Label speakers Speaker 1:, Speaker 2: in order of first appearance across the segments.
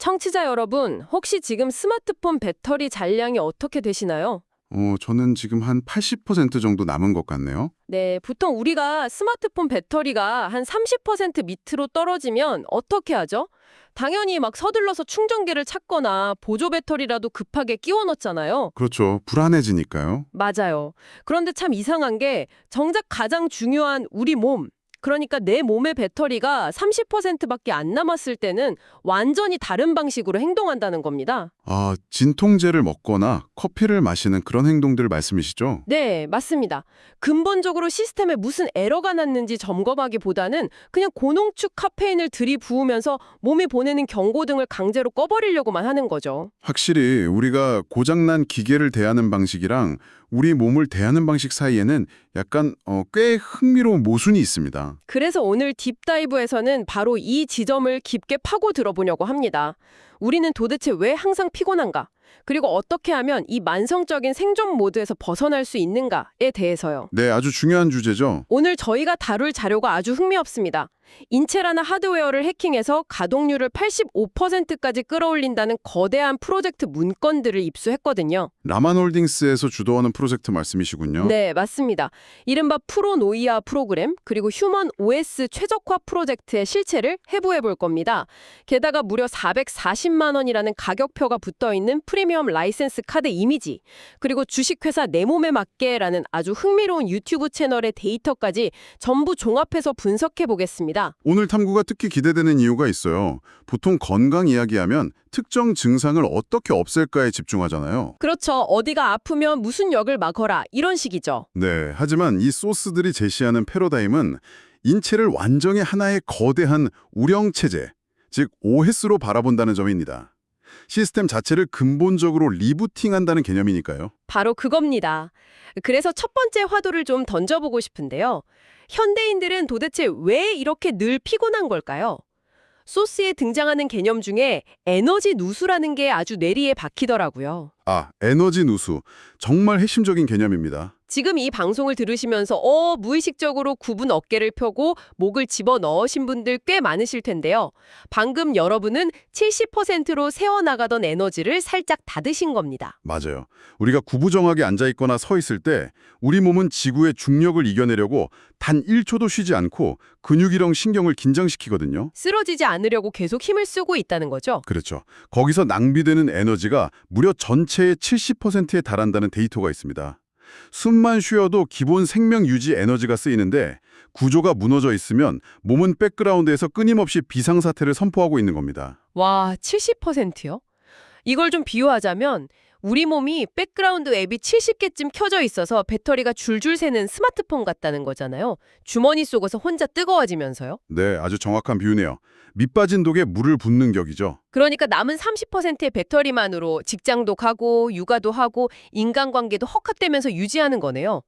Speaker 1: 청취자 여러분, 혹시 지금 스마트폰 배터리 잔량이 어떻게 되시나요?
Speaker 2: 저는 지금 한 80% 정도 남은 것 같네요.
Speaker 1: 네, 보통 우리가 스마트폰 배터리가 한 30% 밑으로 떨어지면 어떻게 하죠? 당연히 막 서둘러서 충전기를 찾거나 보조 배터리라도 급하게 끼워 넣잖아요.
Speaker 2: 그렇죠. 불안해지니까요.
Speaker 1: 맞아요. 그런데 참 이상한 게 정작 가장 중요한 우리 몸, 그러니까 내 몸의 배터리가 30%밖에 안 남았을 때는 완전히 다른 방식으로 행동한다는 겁니다.
Speaker 2: 아, 진통제를 먹거나 커피를 마시는 그런 행동들 말씀이시죠?
Speaker 1: 네, 맞습니다. 근본적으로 시스템에 무슨 에러가 났는지 점검하기보다는 그냥 고농축 카페인을 들이부으면서 몸이 보내는 경고등을 강제로 꺼버리려고만 하는 거죠.
Speaker 2: 확실히 우리가 고장난 기계를 대하는 방식이랑 우리 몸을 대하는 방식 사이에는 약간 꽤 흥미로운 모순이 있습니다.
Speaker 1: 그래서 오늘 딥다이브에서는 바로 이 지점을 깊게 파고 들어보려고 합니다. 우리는 도대체 왜 항상 피곤한가? 그리고 어떻게 하면 이 만성적인 생존 모드에서 벗어날 수 있는가에 대해서요.
Speaker 2: 네, 아주 중요한 주제죠.
Speaker 1: 오늘 저희가 다룰 자료가 아주 흥미롭습니다. 인체라는 하드웨어를 해킹해서 가동률을 85%까지 끌어올린다는 거대한 프로젝트 문건들을 입수했거든요.
Speaker 2: 라만홀딩스에서 주도하는 프로젝트 말씀이시군요.
Speaker 1: 네, 맞습니다. 이른바 프로노이아 프로그램 그리고 휴먼 OS 최적화 프로젝트의 실체를 해부해 볼 겁니다. 게다가 무려 440만 원이라는 가격표가 붙어있는 프리미엄 라이센스 카드 이미지, 그리고 주식회사 내 몸에 맞게라는 아주 흥미로운 유튜브 채널의 데이터까지 전부 종합해서 분석해 보겠습니다.
Speaker 2: 오늘 탐구가 특히 기대되는 이유가 있어요. 보통 건강 이야기하면 특정 증상을 어떻게 없앨까에 집중하잖아요.
Speaker 1: 그렇죠. 어디가 아프면 무슨 역을 막어라 이런 식이죠.
Speaker 2: 네, 하지만 이 소스들이 제시하는 패러다임은 인체를 완전히 하나의 거대한 우령체제, 즉 OS로 바라본다는 점입니다. 시스템 자체를 근본적으로 리부팅한다는 개념이니까요.
Speaker 1: 바로 그겁니다. 그래서 첫 번째 화두를 좀 던져보고 싶은데요. 현대인들은 도대체 왜 이렇게 늘 피곤한 걸까요? 소스에 등장하는 개념 중에 에너지 누수라는 게 아주 뇌리에 박히더라고요.
Speaker 2: 아, 에너지 누수. 정말 핵심적인 개념입니다.
Speaker 1: 지금 이 방송을 들으시면서 무의식적으로 굽은 어깨를 펴고 목을 집어넣으신 분들 꽤 많으실 텐데요. 방금 여러분은 70%로 새어나가던 에너지를 살짝 닫으신 겁니다.
Speaker 2: 맞아요. 우리가 구부정하게 앉아있거나 서 있을 때 우리 몸은 지구의 중력을 이겨내려고 단 1초도 쉬지 않고 근육이랑 신경을 긴장시키거든요.
Speaker 1: 쓰러지지 않으려고 계속 힘을 쓰고 있다는 거죠.
Speaker 2: 그렇죠. 거기서 낭비되는 에너지가 무려 전체의 70%에 달한다는 데이터가 있습니다. 숨만 쉬어도 기본 생명 유지 에너지가 쓰이는데 구조가 무너져 있으면 몸은 백그라운드에서 끊임없이 비상사태를 선포하고 있는 겁니다.
Speaker 1: 와, 70%요? 이걸 좀 비유하자면 우리 몸이 백그라운드 앱이 70개쯤 켜져 있어서 배터리가 줄줄 새는 스마트폰 같다는 거잖아요. 주머니 속에서 혼자 뜨거워지면서요.
Speaker 2: 네, 아주 정확한 비유네요. 밑빠진 독에 물을 붓는 격이죠.
Speaker 1: 그러니까 남은 30%의 배터리만으로 직장도 가고 육아도 하고 인간관계도 헉헉대면서 유지하는 거네요.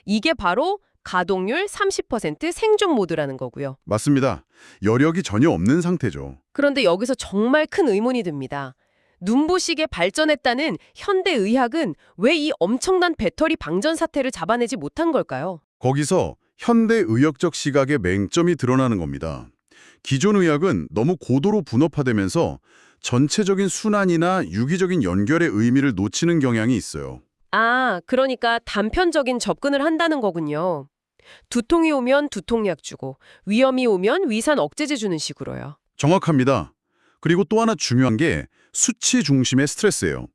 Speaker 1: 이게 바로 가동률 30% 생존 모드라는 거고요.
Speaker 2: 맞습니다. 여력이 전혀 없는 상태죠.
Speaker 1: 그런데 여기서 정말 큰 의문이 듭니다. 눈부시게 발전했다는 현대의학은 왜 이 엄청난 배터리 방전 사태를 잡아내지 못한 걸까요?
Speaker 2: 거기서 현대의학적 시각의 맹점이 드러나는 겁니다. 기존 의학은 너무 고도로 분업화되면서 전체적인 순환이나 유기적인 연결의 의미를 놓치는 경향이 있어요.
Speaker 1: 아, 그러니까 단편적인 접근을 한다는 거군요. 두통이 오면 두통약 주고 위염이 오면 위산 억제제 주는 식으로요.
Speaker 2: 정확합니다. 그리고 또 하나 중요한 게 수치 중심의 스트레스예요.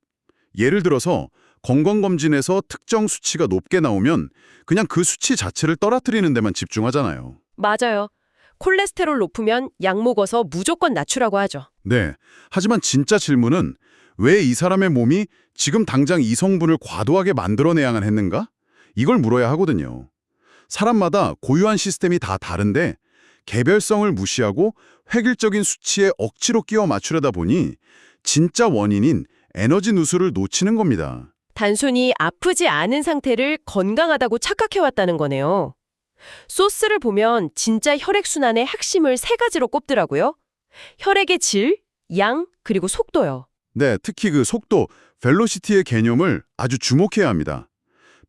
Speaker 2: 예를 들어서 건강검진에서 특정 수치가 높게 나오면 그냥 그 수치 자체를 떨어뜨리는 데만 집중하잖아요.
Speaker 1: 맞아요. 콜레스테롤 높으면 약 먹어서 무조건 낮추라고 하죠.
Speaker 2: 네. 하지만 진짜 질문은 왜 이 사람의 몸이 지금 당장 이 성분을 과도하게 만들어내야만 했는가? 이걸 물어야 하거든요. 사람마다 고유한 시스템이 다 다른데 개별성을 무시하고 획일적인 수치에 억지로 끼워 맞추려다 보니 진짜 원인인 에너지 누수를 놓치는 겁니다.
Speaker 1: 단순히 아프지 않은 상태를 건강하다고 착각해왔다는 거네요. 소스를 보면 진짜 혈액순환의 핵심을 세 가지로 꼽더라고요. 혈액의 질, 양, 그리고 속도요.
Speaker 2: 네, 특히 그 속도, 벨로시티의 개념을 아주 주목해야 합니다.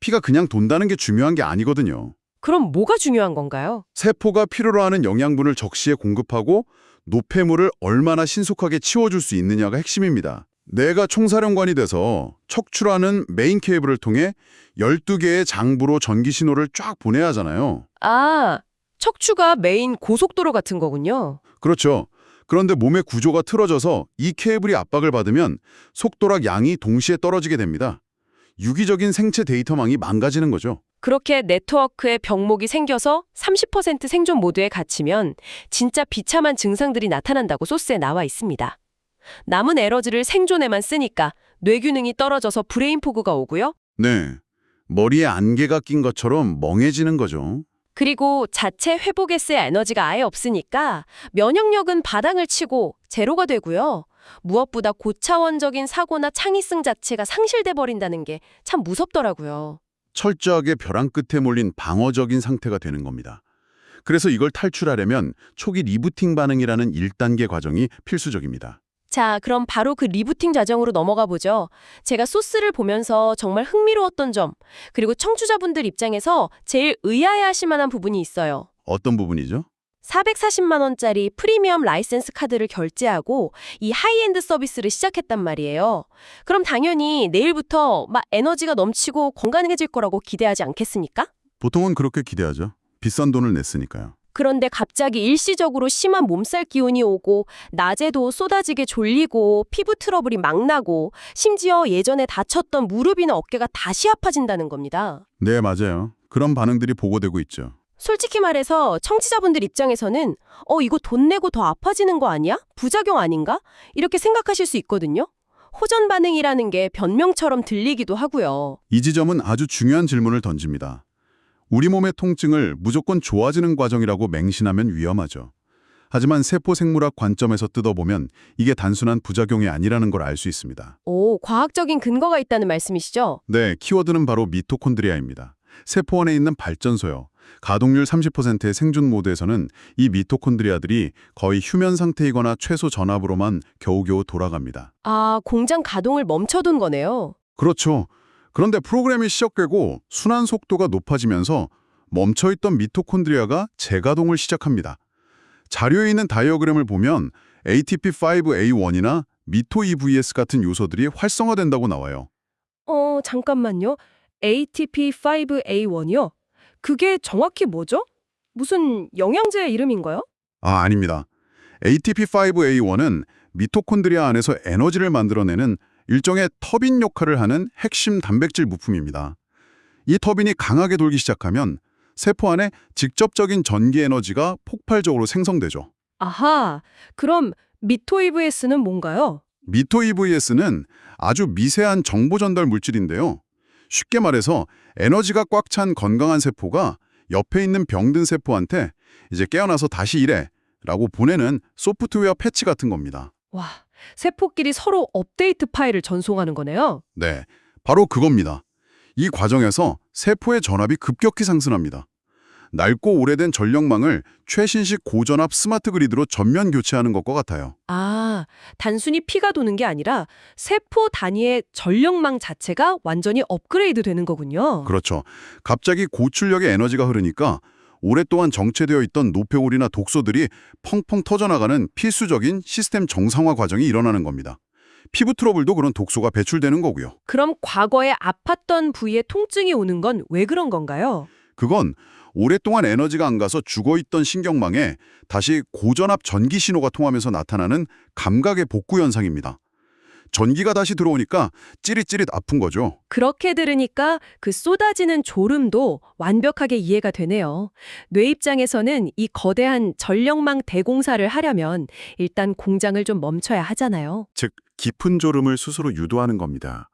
Speaker 2: 피가 그냥 돈다는 게 중요한 게 아니거든요.
Speaker 1: 그럼 뭐가 중요한 건가요?
Speaker 2: 세포가 필요로 하는 영양분을 적시에 공급하고 노폐물을 얼마나 신속하게 치워줄 수 있느냐가 핵심입니다. 내가 총사령관이 돼서 척추라는 메인 케이블을 통해 12개의 장부로 전기 신호를 쫙 보내야 하잖아요.
Speaker 1: 아, 척추가 메인 고속도로 같은 거군요.
Speaker 2: 그렇죠. 그런데 몸의 구조가 틀어져서 이 케이블이 압박을 받으면 속도랑 양이 동시에 떨어지게 됩니다. 유기적인 생체 데이터망이 망가지는 거죠.
Speaker 1: 그렇게 네트워크에 병목이 생겨서 30% 생존 모드에 갇히면 진짜 비참한 증상들이 나타난다고 소스에 나와 있습니다. 남은 에너지를 생존에만 쓰니까 뇌 균형이 떨어져서 브레인 포그가 오고요.
Speaker 2: 네. 머리에 안개가 낀 것처럼 멍해지는 거죠.
Speaker 1: 그리고 자체 회복에 쓸 에너지가 아예 없으니까 면역력은 바닥을 치고 제로가 되고요. 무엇보다 고차원적인 사고나 창의성 자체가 상실돼 버린다는 게 참 무섭더라고요.
Speaker 2: 철저하게 벼랑 끝에 몰린 방어적인 상태가 되는 겁니다. 그래서 이걸 탈출하려면 초기 리부팅 반응이라는 1단계 과정이 필수적입니다.
Speaker 1: 자, 그럼 바로 그 리부팅 과정으로 넘어가 보죠. 제가 소스를 보면서 정말 흥미로웠던 점, 그리고 청취자분들 입장에서 제일 의아해하실 만한 부분이 있어요.
Speaker 2: 어떤 부분이죠?
Speaker 1: 440만 원짜리 프리미엄 라이센스 카드를 결제하고 이 하이엔드 서비스를 시작했단 말이에요. 그럼 당연히 내일부터 막 에너지가 넘치고 건강해질 거라고 기대하지 않겠습니까?
Speaker 2: 보통은 그렇게 기대하죠. 비싼 돈을 냈으니까요.
Speaker 1: 그런데 갑자기 일시적으로 심한 몸살 기운이 오고 낮에도 쏟아지게 졸리고 피부 트러블이 막 나고 심지어 예전에 다쳤던 무릎이나 어깨가 다시 아파진다는 겁니다.
Speaker 2: 네, 맞아요. 그런 반응들이 보고되고 있죠.
Speaker 1: 솔직히 말해서 청취자분들 입장에서는 이거 돈 내고 더 아파지는 거 아니야? 부작용 아닌가? 이렇게 생각하실 수 있거든요. 호전 반응이라는 게 변명처럼 들리기도 하고요.
Speaker 2: 이 지점은 아주 중요한 질문을 던집니다. 우리 몸의 통증을 무조건 좋아지는 과정이라고 맹신하면 위험하죠. 하지만 세포 생물학 관점에서 뜯어보면 이게 단순한 부작용이 아니라는 걸 알 수 있습니다.
Speaker 1: 오, 과학적인 근거가 있다는 말씀이시죠?
Speaker 2: 네, 키워드는 바로 미토콘드리아입니다. 세포 안에 있는 발전소요. 가동률 30%의 생존 모드에서는 이 미토콘드리아들이 거의 휴면 상태이거나 최소 전압으로만 겨우겨우 돌아갑니다.
Speaker 1: 아, 공장 가동을 멈춰둔 거네요.
Speaker 2: 그렇죠. 그런데 프로그램이 시작되고 순환 속도가 높아지면서 멈춰있던 미토콘드리아가 재가동을 시작합니다. 자료에 있는 다이어그램을 보면 ATP5A1이나 미토2VS 같은 요소들이 활성화된다고 나와요.
Speaker 1: 잠깐만요. ATP5A1이요? 그게 정확히 뭐죠? 무슨 영양제 이름인가요?
Speaker 2: 아, 아닙니다. ATP5A1은 미토콘드리아 안에서 에너지를 만들어내는 일종의 터빈 역할을 하는 핵심 단백질 부품입니다. 이 터빈이 강하게 돌기 시작하면 세포 안에 직접적인 전기 에너지가 폭발적으로 생성되죠.
Speaker 1: 아하, 그럼 미토2VS는 뭔가요?
Speaker 2: 미토2VS는 아주 미세한 정보 전달 물질인데요. 쉽게 말해서 에너지가 꽉 찬 건강한 세포가 옆에 있는 병든 세포한테 이제 깨어나서 다시 일해 라고 보내는 소프트웨어 패치 같은 겁니다.
Speaker 1: 와, 세포끼리 서로 업데이트 파일을 전송하는 거네요.
Speaker 2: 네, 바로 그겁니다. 이 과정에서 세포의 전압이 급격히 상승합니다. 낡고 오래된 전력망을 최신식 고전압 스마트 그리드로 전면 교체하는 것과 같아요.
Speaker 1: 아, 단순히 피가 도는 게 아니라 세포 단위의 전력망 자체가 완전히 업그레이드 되는 거군요.
Speaker 2: 그렇죠. 갑자기 고출력의 에너지가 흐르니까 오랫동안 정체되어 있던 노폐물이나 독소들이 펑펑 터져나가는 필수적인 시스템 정상화 과정이 일어나는 겁니다. 피부 트러블도 그런 독소가 배출되는 거고요.
Speaker 1: 그럼 과거에 아팠던 부위에 통증이 오는 건 왜 그런 건가요?
Speaker 2: 그건 오랫동안 에너지가 안 가서 죽어있던 신경망에 다시 고전압 전기 신호가 통하면서 나타나는 감각의 복구 현상입니다. 전기가 다시 들어오니까 찌릿찌릿 아픈 거죠.
Speaker 1: 그렇게 들으니까 그 쏟아지는 졸음도 완벽하게 이해가 되네요. 뇌 입장에서는 이 거대한 전력망 대공사를 하려면 일단 공장을 좀 멈춰야 하잖아요.
Speaker 2: 즉, 깊은 졸음을 스스로 유도하는 겁니다.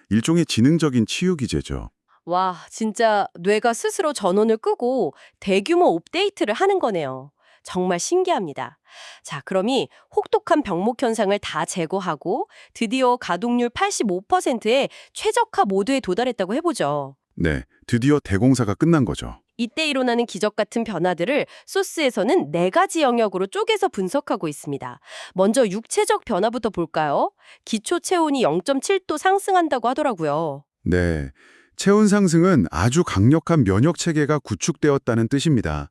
Speaker 2: 일종의 지능적인 치유 기제죠.
Speaker 1: 와, 진짜 뇌가 스스로 전원을 끄고 대규모 업데이트를 하는 거네요. 정말 신기합니다. 자, 그럼 이 혹독한 병목 현상을 다 제거하고 드디어 가동률 85%의 최적화 모드에 도달했다고 해보죠.
Speaker 2: 네, 드디어 대공사가 끝난 거죠.
Speaker 1: 이때 일어나는 기적 같은 변화들을 소스에서는 4가지 영역으로 쪼개서 분석하고 있습니다. 먼저 육체적 변화부터 볼까요? 기초 체온이 0.7도 상승한다고 하더라고요.
Speaker 2: 네, 체온 상승은 아주 강력한 면역 체계가 구축되었다는 뜻입니다.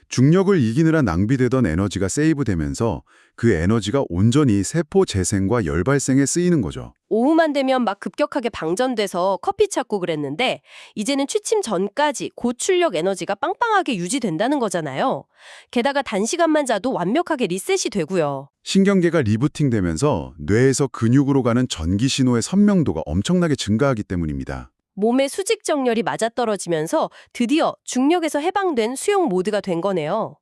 Speaker 2: 중력을 이기느라 낭비되던 에너지가 세이브되면서 그 에너지가 온전히 세포 재생과 열 발생에 쓰이는 거죠.
Speaker 1: 오후만 되면 막 급격하게 방전돼서 커피 찾고 그랬는데 이제는 취침 전까지 고출력 에너지가 빵빵하게 유지된다는 거잖아요. 게다가 단시간만 자도 완벽하게 리셋이 되고요.
Speaker 2: 신경계가 리부팅되면서 뇌에서 근육으로 가는 전기 신호의 선명도가 엄청나게 증가하기 때문입니다.
Speaker 1: 몸의 수직 정렬이 맞아떨어지면서 드디어 중력에서 해방된 수용 모드가 된 거네요.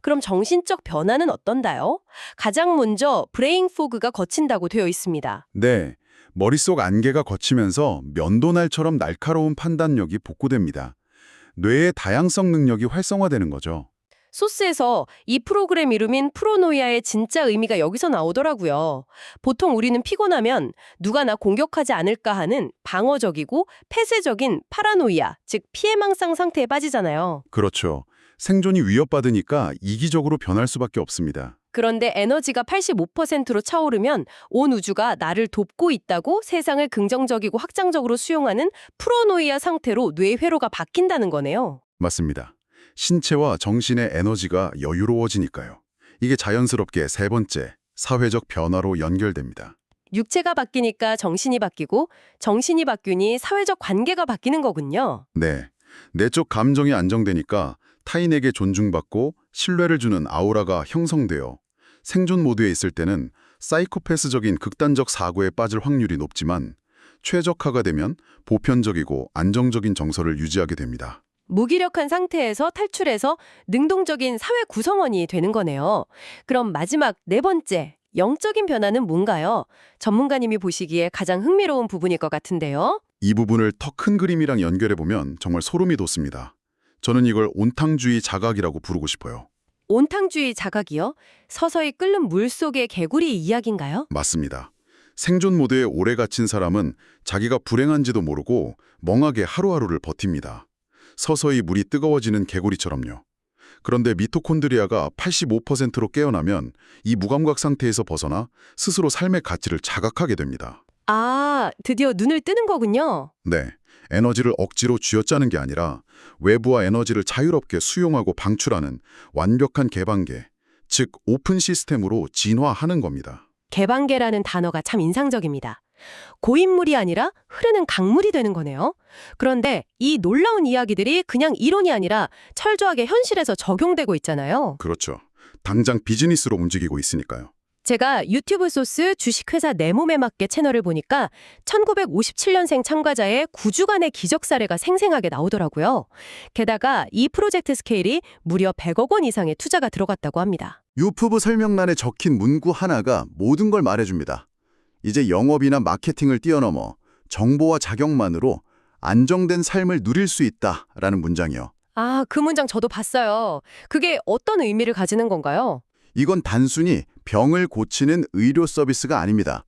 Speaker 1: 그럼 정신적 변화는 어떤가요? 가장 먼저 브레인 포그가 거친다고 되어 있습니다.
Speaker 2: 네, 머릿속 안개가 걷히면서 면도날처럼 날카로운 판단력이 복구됩니다. 뇌의 다양성 능력이 활성화되는 거죠.
Speaker 1: 소스에서 이 프로그램 이름인 프로노이아의 진짜 의미가 여기서 나오더라고요. 보통 우리는 피곤하면 누가 나 공격하지 않을까 하는 방어적이고 폐쇄적인 파라노이아, 즉 피해망상 상태에 빠지잖아요.
Speaker 2: 그렇죠. 생존이 위협받으니까 이기적으로 변할 수밖에 없습니다.
Speaker 1: 그런데 에너지가 85%로 차오르면 온 우주가 나를 돕고 있다고 세상을 긍정적이고 확장적으로 수용하는 프로노이아 상태로 뇌 회로가 바뀐다는 거네요.
Speaker 2: 맞습니다. 신체와 정신의 에너지가 여유로워지니까요. 이게 자연스럽게 세 번째, 사회적 변화로 연결됩니다.
Speaker 1: 육체가 바뀌니까 정신이 바뀌고 정신이 바뀌니 사회적 관계가 바뀌는 거군요.
Speaker 2: 네, 내적 감정이 안정되니까 타인에게 존중받고 신뢰를 주는 아우라가 형성되어 생존 모드에 있을 때는 사이코패스적인 극단적 사고에 빠질 확률이 높지만 최적화가 되면 보편적이고 안정적인 정서를 유지하게 됩니다.
Speaker 1: 무기력한 상태에서 탈출해서 능동적인 사회 구성원이 되는 거네요. 그럼 마지막 네 번째, 영적인 변화는 뭔가요? 전문가님이 보시기에 가장 흥미로운 부분일 것 같은데요.
Speaker 2: 이 부분을 더 큰 그림이랑 연결해보면 정말 소름이 돋습니다. 저는 이걸 온탕주의 자각이라고 부르고 싶어요.
Speaker 1: 온탕주의 자각이요? 서서히 끓는 물 속의 개구리 이야기인가요?
Speaker 2: 맞습니다. 생존 모드에 오래 갇힌 사람은 자기가 불행한지도 모르고 멍하게 하루하루를 버팁니다. 서서히 물이 뜨거워지는 개구리처럼요. 그런데 미토콘드리아가 85%로 깨어나면 이 무감각 상태에서 벗어나 스스로 삶의 가치를 자각하게 됩니다.
Speaker 1: 아, 드디어 눈을 뜨는 거군요.
Speaker 2: 네, 에너지를 억지로 쥐어짜는 게 아니라 외부와 에너지를 자유롭게 수용하고 방출하는 완벽한 개방계, 즉 오픈 시스템으로 진화하는 겁니다.
Speaker 1: 개방계라는 단어가 참 인상적입니다. 고인물이 아니라 흐르는 강물이 되는 거네요. 그런데 이 놀라운 이야기들이 그냥 이론이 아니라 철저하게 현실에서 적용되고 있잖아요.
Speaker 2: 그렇죠. 당장 비즈니스로 움직이고 있으니까요.
Speaker 1: 제가 유튜브 소스 주식회사 내 몸에 맞게 채널을 보니까 1957년생 참가자의 9주간의 기적 사례가 생생하게 나오더라고요. 게다가 이 프로젝트 스케일이 무려 100억 원 이상의 투자가 들어갔다고 합니다.
Speaker 3: 유튜브 설명란에 적힌 문구 하나가 모든 걸 말해줍니다. 이제 영업이나 마케팅을 뛰어넘어 정보와 자격만으로 안정된 삶을 누릴 수 있다라는 문장이요.
Speaker 1: 아, 그 문장 저도 봤어요. 그게 어떤 의미를 가지는 건가요?
Speaker 3: 이건 단순히 병을 고치는 의료 서비스가 아닙니다.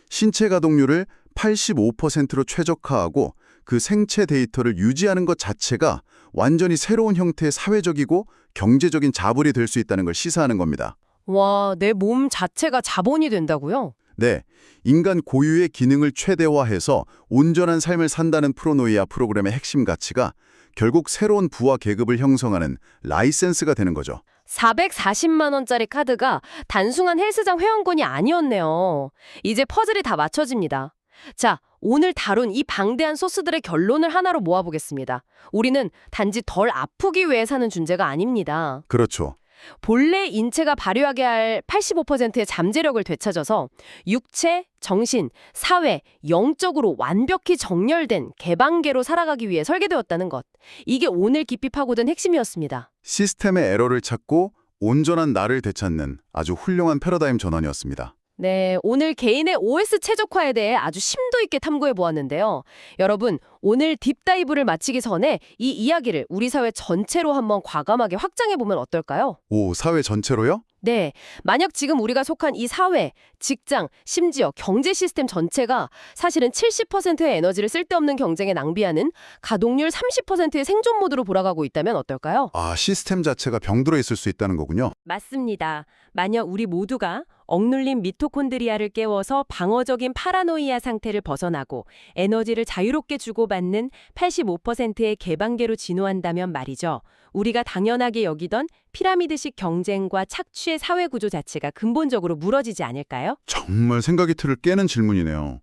Speaker 3: 신체 가동률을 85%로 최적화하고 그 생체 데이터를 유지하는 것 자체가 완전히 새로운 형태의 사회적이고 경제적인 자본이 될 수 있다는 걸 시사하는 겁니다.
Speaker 1: 와, 내 몸 자체가 자본이 된다고요?
Speaker 3: 네, 인간 고유의 기능을 최대화해서 온전한 삶을 산다는 프로노이아 프로그램의 핵심 가치가 결국 새로운 부와 계급을 형성하는 라이센스가 되는 거죠.
Speaker 1: 440만 원짜리 카드가 단순한 헬스장 회원권이 아니었네요. 이제 퍼즐이 다 맞춰집니다. 자, 오늘 다룬 이 방대한 소스들의 결론을 하나로 모아보겠습니다. 우리는 단지 덜 아프기 위해 사는 존재가 아닙니다.
Speaker 3: 그렇죠.
Speaker 1: 본래 인체가 발휘하게 할 85%의 잠재력을 되찾아서 육체, 정신, 사회, 영적으로 완벽히 정렬된 개방계로 살아가기 위해 설계되었다는 것. 이게 오늘 깊이 파고든 핵심이었습니다.
Speaker 3: 시스템의 에러를 찾고 온전한 나를 되찾는 아주 훌륭한 패러다임 전환이었습니다.
Speaker 1: 네, 오늘 개인의 OS 최적화에 대해 아주 심도 있게 탐구해 보았는데요. 여러분, 오늘 딥다이브를 마치기 전에 이 이야기를 우리 사회 전체로 한번 과감하게 확장해 보면 어떨까요?
Speaker 3: 오, 사회 전체로요?
Speaker 1: 네, 만약 지금 우리가 속한 이 사회, 직장, 심지어 경제 시스템 전체가 사실은 70%의 에너지를 쓸데없는 경쟁에 낭비하는 가동률 30%의 생존 모드로 돌아가고 있다면 어떨까요?
Speaker 3: 아, 시스템 자체가 병들어 있을 수 있다는 거군요.
Speaker 1: 맞습니다. 만약 우리 모두가
Speaker 4: 억눌린 미토콘드리아를 깨워서 방어적인 파라노이아 상태를 벗어나고 에너지를 자유롭게 주고받는 85%의 개방계로 진화한다면 말이죠. 우리가 당연하게 여기던 피라미드식 경쟁과 착취의 사회 구조 자체가 근본적으로 무너지지 않을까요?
Speaker 2: 정말 생각의 틀을 깨는 질문이네요.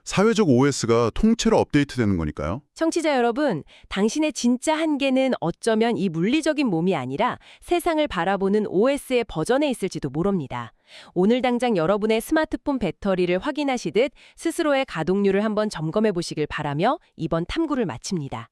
Speaker 2: 사회적 OS가 통째로 업데이트되는 거니까요.
Speaker 4: 청취자 여러분, 당신의 진짜 한계는 어쩌면 이 물리적인 몸이 아니라 세상을 바라보는 OS의 버전에 있을지도 모릅니다. 오늘 당장 여러분의 스마트폰 배터리를 확인하시듯 스스로의 가동률을 한번 점검해 보시길 바라며 이번 탐구를 마칩니다.